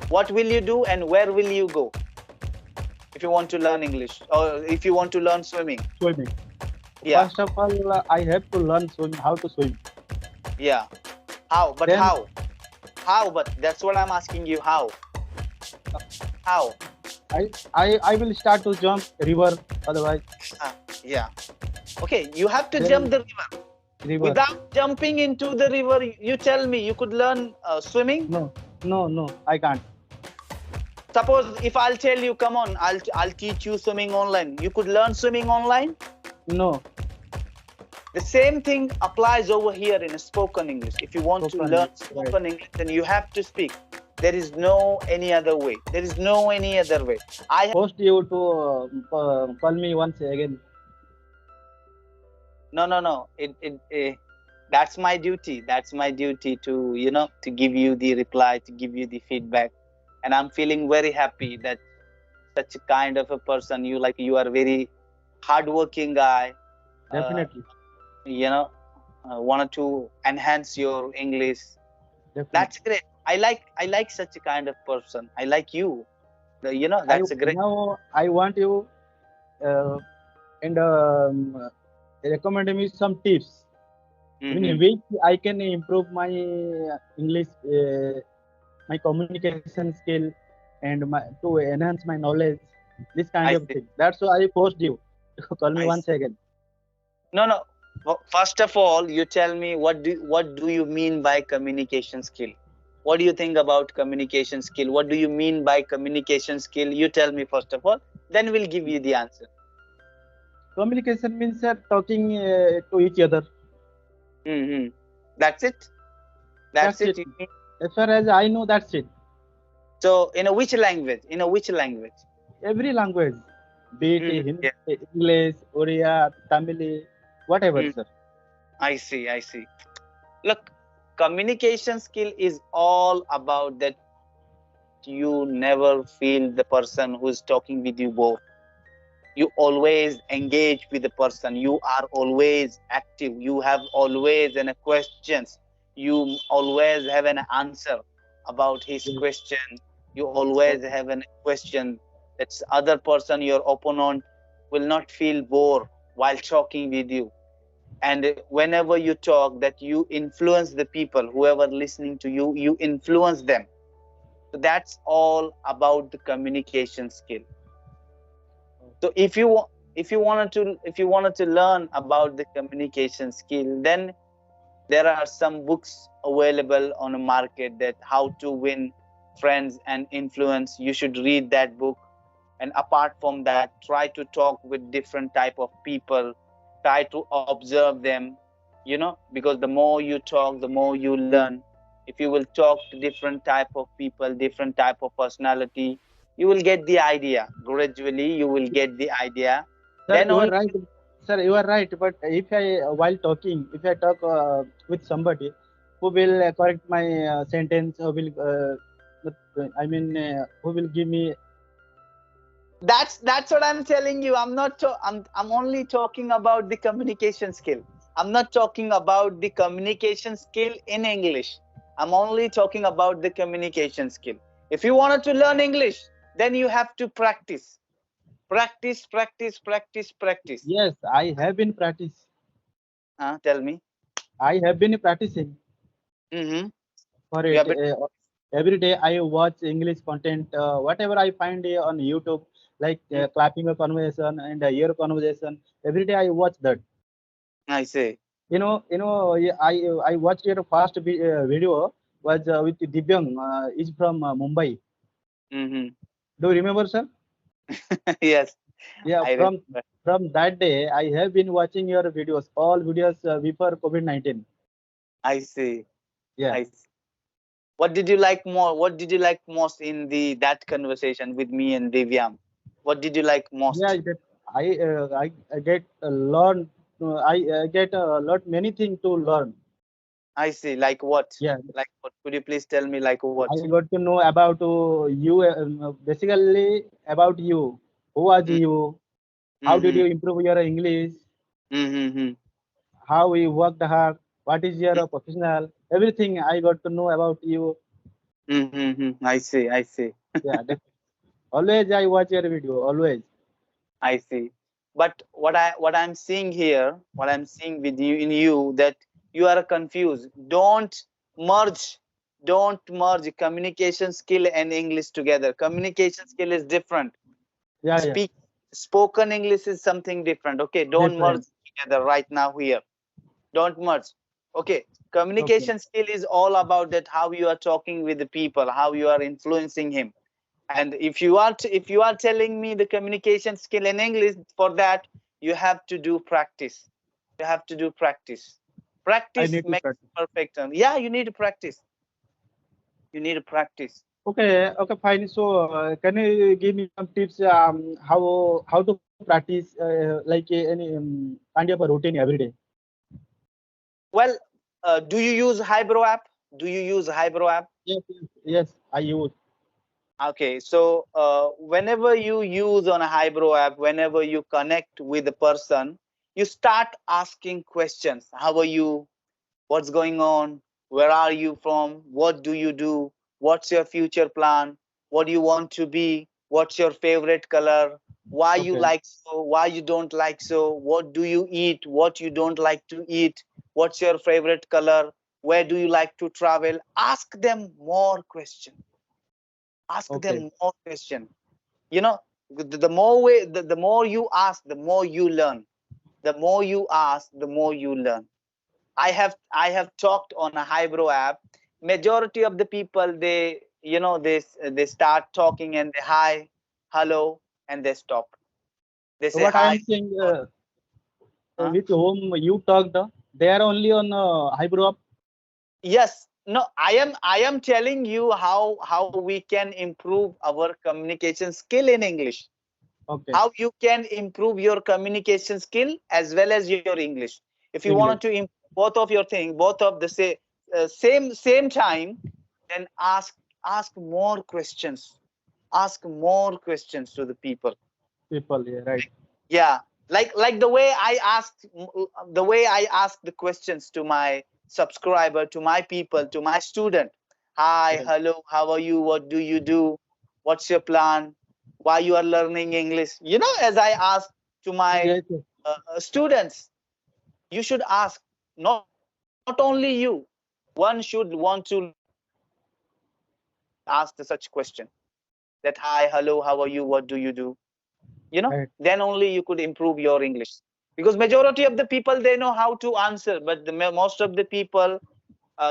What will you do and where will you go if you want to learn English or if you want to learn swimming? Swimming. Yeah, First of all, I have to learn swim, how to swim. yeah. How? But Then how? How? But that's what I'm asking you. How? How? I will start to jump river. Otherwise, Yeah. Okay, you have to jump then the river. river. Without jumping into the river, you tell me you could learn swimming. No, no, I can't. Suppose if I'll tell you, come on, I'll teach you swimming online. You could learn swimming online. No, The same thing applies over here in spoken English. If you want to spoken. learn Right. spoken English, then you have to speak. There is no any other way. There is no any other way. I Post you to call me once again. no. That's my duty. That's my duty to to give you the reply, to give you the feedback, and I'm feeling very happy that such a kind of a person you are very hardworking guy. Uh, Definitely, you know, wanted to enhance your English. That's definitely. great. I like such a kind of person. I like you. I That's a great. now I want you uh, and recommend me some tips in Hmm. which I can improve my English, my communication skill, and to enhance my knowledge. This kind I of see. thing. That's why I post you. Call me I once see. again. No. First of all, you tell me what do you mean by communication skill? What do you think about communication skill? What do you mean by communication skill? You tell me first of all. Then we'll give you the answer. Communication means talking to each other. Hmm. That's it. That's That's it. it. You mean? As far as I know, that's it. So in a which language? In a which language? Every language, be it Yeah. English, Oriya, Tamil, whatever, Mm, sir. I see. I see. Look, communication skill is all about that you never feel the person who is talking with you bored. You always engage with the person. You are always active. You have always an questions. You always have an answer about his Yes, question. You always okay. have a question that other person, your opponent, will not feel bored while talking with you. And whenever you talk, that you influence the people, whoever listening to you, you influence them. So that's all about the communication skill. So if you wanted to learn about the communication skill, then there are some books available on the market that how to win friends and influence. You should read that book. And apart from that, try to talk with different type of people. Try to observe them, because the more you talk, the more you learn. If you will talk to different type of people, different type of personality, you will get the idea. Gradually you will get the idea. Sir, Then you are only. right. Sir, you are right. But if I, while talking, if I talk with somebody who will correct my sentence, who will, I mean, who will give me. That's what I'm telling you. I'm only talking about the communication skill. I'm not talking about the communication skill in English. I'm only talking about the communication skill. If you wanted to learn English, then you have to practice. Practice, practice, practice, practice. Yes, I have been practice. Tell me. I have been practicing Mm-hmm. for You it. have been. Every day I watch English content, whatever I find on YouTube, like Mm, clapping a conversation and ear conversation. Every day I watch that. I say. Yeah, I watched your first video was with Divyang. Is from Mumbai. Mm-hmm. Do you remember, sir? Yes, Yeah, I remember. from that day, I have been watching your videos, all videos before COVID-19. I see. Yeah, I see. What did you like more? What did you like most in the that conversation with me and Divyam? What did you like yeah. most? I get a lot. I get a lot many things to learn. I see. Like what? Yeah, Like what? Could you please tell me like what? I got to know about you, basically about you. Who are Mm, you? How did mm-hmm. you improve your English? Mm-hmm. How we worked hard? What is your Mm, professional? Everything I got to know about you. I see. I see. Yeah, always I watch your video. Always. I see. But what I'm seeing here, what I'm seeing with you in you, that you are confused. Merge, don't merge communication skill and English together. Communication skill is different. Yeah, yeah. Speak Spoken English is something different. Okay, don't merge Different. together right now here. Don't merge. Okay, Okay. communication skill is all about that how you are talking with the people, how you are influencing him. And if you are telling me the communication skill in English, for that you have to do practice. You have to do practice. I Practice need to makes practice. perfect. Yeah, you need to practice. You need to practice. Okay, okay, fine. So, can you give me some tips? How to practice like any kind of a routine every day? Well, do you use Hybro app? Do you use Hybro app? Yes, yes, yes. I use. Okay, so whenever you use on a Hybro app, whenever you connect with a person, you start asking questions. How are you? What's going on? Where are you from? What do you do? What's your future plan? What do you want to be? What's your favorite color? Why you Okay, like so? Why you don't like so? What do you eat? What you don't like to eat? What's your favorite color? Where do you like to travel? Ask them more questions. Ask okay, them more questions. You know, the more you ask, the more you learn. The more you ask, the more you learn. I have talked on a Hybro app. Majority of the people, they start talking and they hi, hello, and they stop. They so say what I hi. am saying, Huh? with whom you talked, they are only on Hybro app. Yes, no, I am telling you how we can improve our communication skill in English. Okay, How you can improve your communication skill as well as your English. If you wanted English. to improve both of your thing, both of the same time, then ask more questions. Ask more questions to the people. People, yeah, right, Yeah, like the way I ask the questions to my subscriber, to my people, to my student. Hi, right. hello, how are you? What do you do? What's your plan? Why you are learning English? As I ask to my Yes, yes. students, you should ask. Not only you, one should want to learn English. One should ask the such question, that hi, hello, how are you? What do you do? Right. Then only you could improve your English. Because majority of the people, they know how to answer, but most of the people,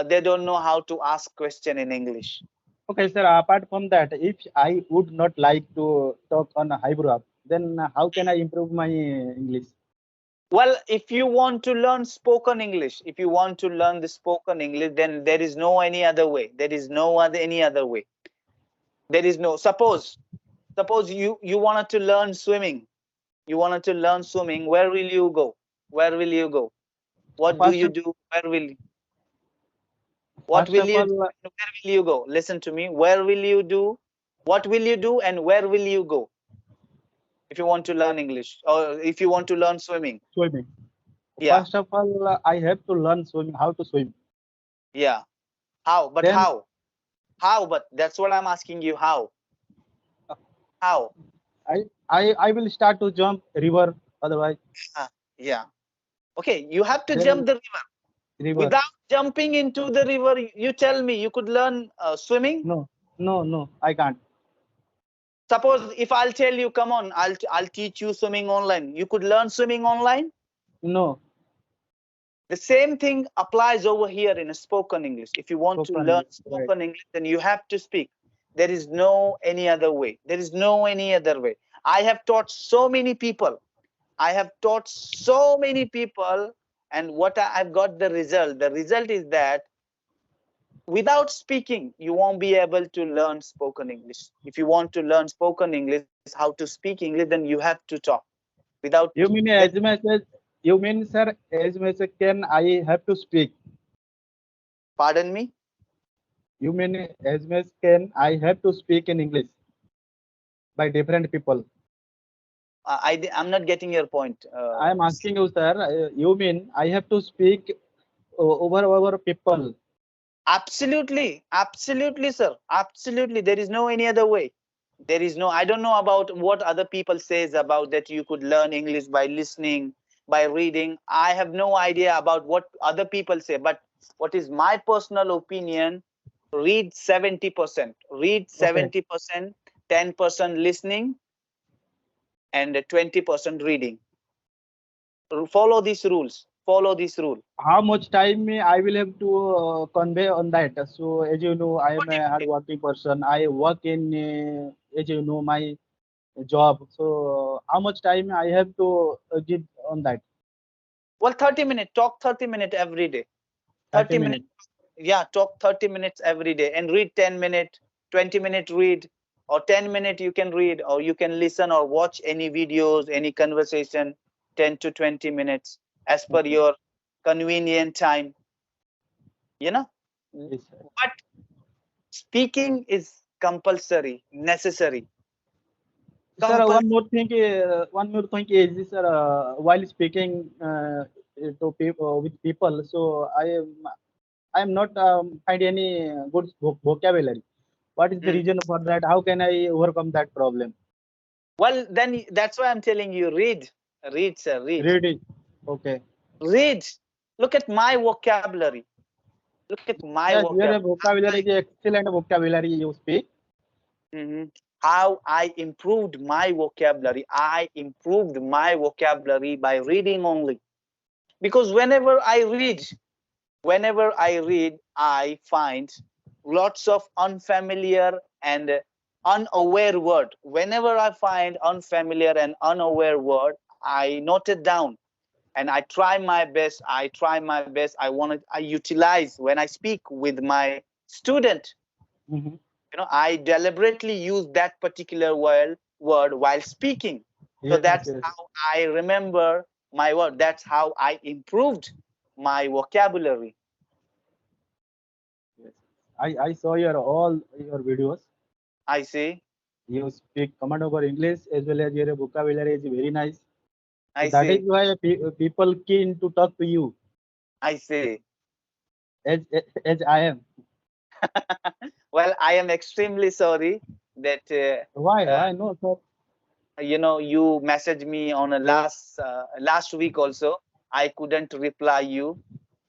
they don't know how to ask question in English. Okay, sir. Apart from that, if I would not like to talk on a Hybro app, then how can I improve my English? Well, if you want to learn spoken English, if you want to learn the spoken English, then there is no any other way. There is no other any other way. There is no, suppose you wanted to learn swimming. You wanted to learn swimming. Where will you go? Where will you go? What do First you of, do? What first will of you do all, and where will you go? Listen to me. Where will you do? What will you do and where will you go if you want to learn English or if you want to learn swimming? swimming. Yeah, First of all, I have to learn swimming, how to swim. yeah. How? But Then how? How? But that's what I'm asking you. How? uh, How? I will start to jump river. Otherwise, Yeah. Okay, you have to then jump the river. river. Without jumping into the river, you tell me you could learn swimming. No, no, no. I can't. Suppose if I'll tell you, come on, I'll teach you swimming online. You could learn swimming online. No. The same thing applies over here in a spoken English. If you want to Spoken learn English. Right. spoken English, then you have to speak. There is no any other way. There is no any other way. I have taught so many people. I have taught so many people, and I've got the result. The result is that without speaking, you won't be able to learn spoken English. If you want to learn spoken English, how to speak English, then you have to talk. Without You mean then, as much as you mean, sir, as much as can I have to speak? pardon me. You mean as much can I have to speak in English by different people? I'm not getting your point. I am asking you, sir. You mean I have to speak over people? Absolutely, absolutely, sir. Absolutely. There is no any other way. There is no, I don't know about what other people says about that you could learn English by listening, by reading. I have no idea about what other people say, but what is my personal opinion, read 70%. Read Okay. 70%, 10% listening, and 20% reading. Follow these rules. Follow this rule. How much time I will have to convey on that? So as you know, I am 40 a minutes. hardworking person. I work in, as you know, my job. So how much time I have to give on that? Well, 30 minutes. Talk 30 minutes every day. 30 30 minutes. minutes. Yeah, talk 30 minutes every day and read 10 minutes, 20-minute read, or 10 minutes you can read, or you can listen or watch any videos, any conversation, 10 to 20 minutes as per Okay. your convenient time, you know. Yes, sir. But speaking is compulsory, necessary. Sir, Compulsory. one more thing is, sir, while speaking to people with people, so I am not find any good vocabulary. What is the reason for that? How can I overcome that problem? Well, then that's why I'm telling you, read. Read, sir, read. Reading. Okay. Read. Look at my vocabulary. Look at my Yes, your vocabulary. vocabulary is excellent vocabulary you speak. Mhm. How I improved my vocabulary. I improved my vocabulary by reading only. Because whenever I read, I find lots of unfamiliar and unaware word. Whenever I find unfamiliar and unaware word, I note it down and I try my best. I try my best. I utilize when I speak with my student. Mhm. I deliberately use that particular word while speaking. So Yes, that's yes, how I remember my word. That's how I improved my vocabulary. yes. I saw your all your videos. I see. You speak command over English as well as your vocabulary is very nice. So I that is see. why people keen to talk to you I see. as I am. Well, I am extremely sorry that Why? Why no, sir? you messaged me on a last week also. I couldn't reply you.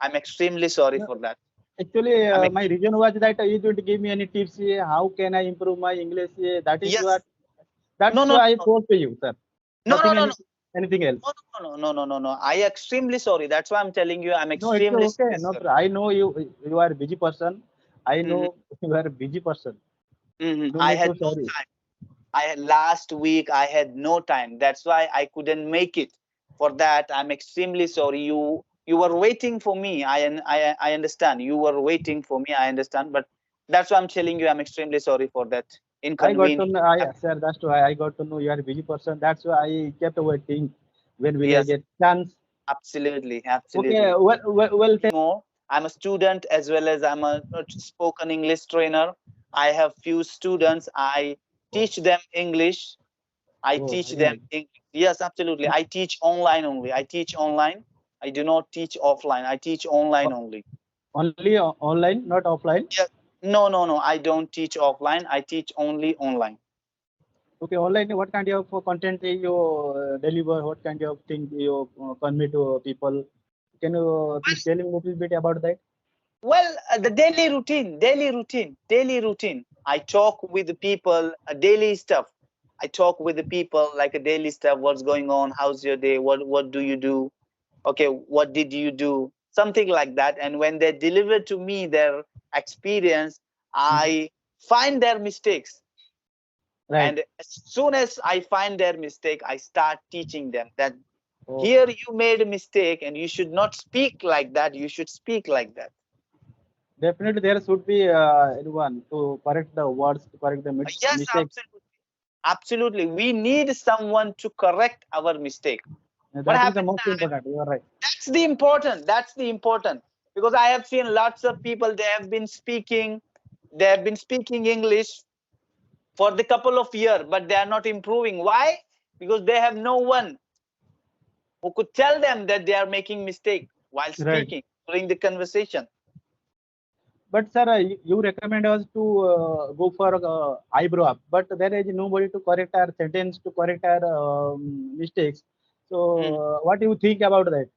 I'm extremely sorry No, for that. actually, I'm my reason was that you didn't give me any tips. How can I improve my English? That is what. Yes. That's No, no, why I no, called to you, sir. no, no, Nothing, no, no. anything else. No, no, no, no, no, no, no. I extremely sorry. That's why I'm telling you I'm No, it's extremely okay. sorry, No, sir. I know you. You are a busy person. I Hmm. know you are a busy person. No I need had to no sorry. time. Last week I had no time. That's why I couldn't make it. For that, I'm extremely sorry. You were waiting for me. I understand. You were waiting for me. I understand. But that's why I'm telling you I'm extremely sorry for that I got to inconvenience. know. Sir, that's why I got to know you are a busy person. That's why I kept waiting. When will I Yes, get chance? absolutely, Okay. absolutely. Well. More. I'm a student as well as I'm a spoken English trainer. I have few students. I teach them English. I Oh, teach very them nice. English. Yes, absolutely. I teach online only. I teach online. I do not teach offline. I teach online only. Only online, not offline. Yes. No, no, no. I don't teach offline. I teach only online. Okay, online. What kind of content you deliver? What kind of thing you convey to people? Can you please tell me a little bit about that? Well, the daily routine. I talk with the people, daily stuff. I talk with the people like a daily stuff. What's going on? How's your day? What do you do? Okay, what did you do? Something like that. And when they deliver to me their experience, Mhm. I find their mistakes. Right. And as soon as I find their mistake, I start teaching them that Oh, here you made a mistake and you should not speak like that. You should speak like that. definitely there should be anyone to correct the words, to correct the Yes, mistakes. absolutely. Absolutely. We need someone to correct our mistake. What That is the happens? most important. You are right. That's the important. That's the important. Because I have seen lots of people, they have been speaking English for the couple of years, but they are not improving. Why? Because they have no one who could tell them that they are making mistake while Right. speaking during the conversation. But sir, you recommend us to go for eyebrow up, but there is nobody to correct our sentence, to correct our mistakes. So, what do you think about that?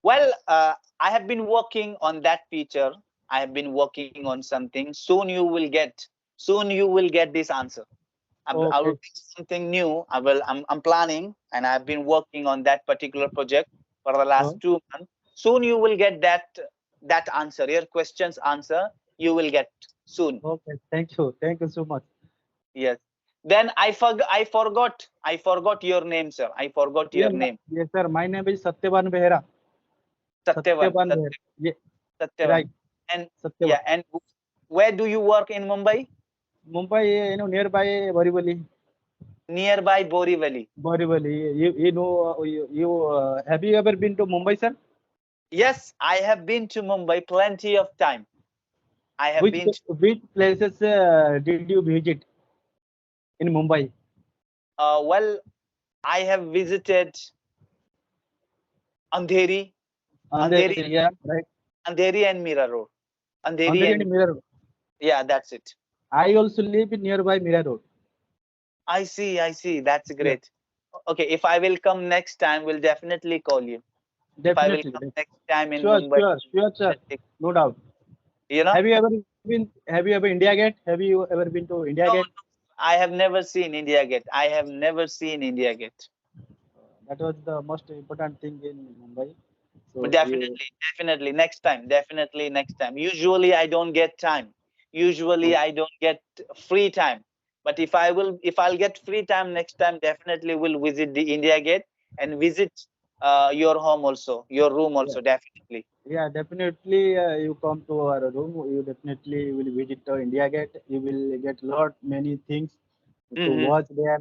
Well, I have been working on that feature. I have been working on something. Soon you will get this answer. I will Okay, do something new. I'm planning, and I've been working on that particular project for the last oh, 2 months. Soon you will get that answer. Your question's answer you will get soon. okay. Thank you so much. Yes. Then I forgot your name, sir. I forgot Yeah, your name. yes, sir. My name is Satyavan Behera. Satyavan. Satyavan Behera. Yeah, Satyavan. right. And Satyavan. yeah, and where do you work in Mumbai? Mumbai, nearby Borivali. Nearby Borivali. Borivali. Have you ever been to Mumbai, sir? Yes, I have been to Mumbai plenty of time. I have Which been to, which places did you visit in Mumbai? well, I have visited Andheri, Andheri, Andheri, yeah, right. Andheri and Mira Road. Andheri Andheri and and Mirror. yeah, that's it. I also live in nearby Mirror Road. I see, I see. That's Yes, great. Okay, if I will come next time, we'll definitely call you. If I will definitely. come next time in Sure, Mumbai, sure, sure, sir. definitely, No doubt. you know? Have you ever India Gate? Have you ever been to India No, Gate? no, I have never seen India Gate. I have never seen India Gate. That was the most important thing in Mumbai. But So you definitely next time. Definitely next time. Usually I don't get time. Usually oh, I don't get free time. But if I'll get free time next time, definitely will visit the India Gate and visit your home also, your room yeah, also, definitely. yeah, definitely. You come to our room. You definitely will visit India Gate. You will get lot many things to Hmm. watch there.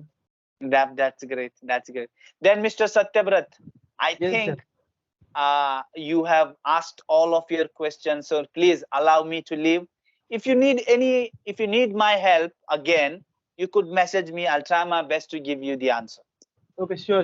That's great. That's great. Then, Mr. Satyabrat, I Yes, sir. think you have asked all of your questions, so please allow me to leave. If you need my help again, you could message me. I'll try my best to give you the answer. Okay, sure.